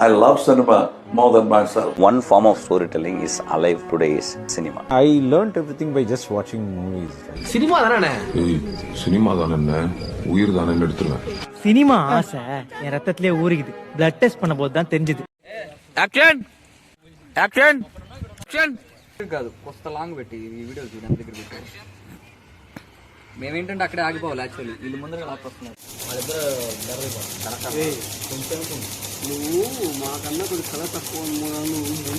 I love cinema more than myself. One form of storytelling is alive today is cinema. I learnt everything by just watching movies. Cinema தானே? Cinema தானே, உயிர் தானே எடுத்துருவேன். Cinema ஆசை என் ரத்தத்திலே ஊறிக்குது. Blood test பண்ண போது தான் தெரிஞ்சது. యాక్షన్ యాక్షన్ యాక్షన్ కాదు, కొత్త లాంగ్ పెట్టి ఈ వీడియో చూడండి దగ్గర పెట్టి. మేమేంటంటే అక్కడే ఆగిపోవాలి. యాక్చువల్లీ వీళ్ళు ముందర లాక్కొస్తున్నారు. నువ్వు మాకన్నా కొద్ది కళ తక్కువ నువ్వు ముందు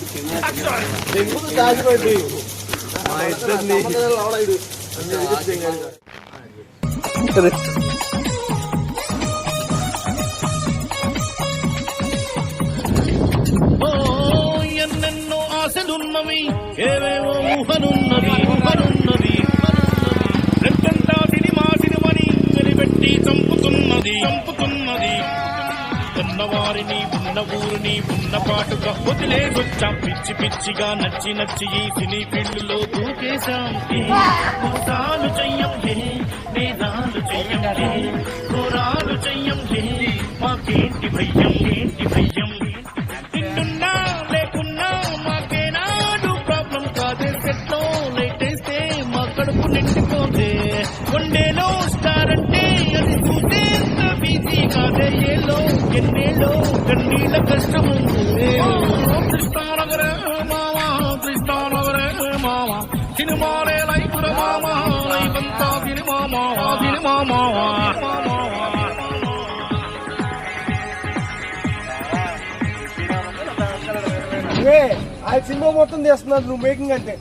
ఎన్నెన్నో ఆశలున్నవి, ఏవేవో ఊహలున్నవి రెట్టంతా సినిమాని వెలిపెట్టి చంపుతున్నది ఉన్నవారిని ఉన్న ఊరిని ఉన్న పాటుగా వదిలేసొచ్చాం. పిచ్చి పిచ్చిగా నచ్చి ఈ సినీ ఫీల్డ్ లో దూకేశాం. మోసాలు చెయ్యం నేరాలు చెయ్యం ఘోరాలు చెయ్యం మాకేంటి భయ్యం తింటున్నా లేకున్నా మాకేనాడు ప్రాబ్లం కాదే. సెట్లో లేటేస్తే మా కడుపు నిండిపోతే వన్డేలో స్టార్ అంటే అది చూసేంత బిజీ కాదే. ఏలో ఎన్నేలో కన్నీళ్ళ కష్టము కృష్ణానగరే మావా సినిమాలే లైపుర మావా లైవంతా సినిమా మావా ఆ సినిమా మొత్తం చేస్తున్నారు నువ్వు మేకింగ్ అంటే.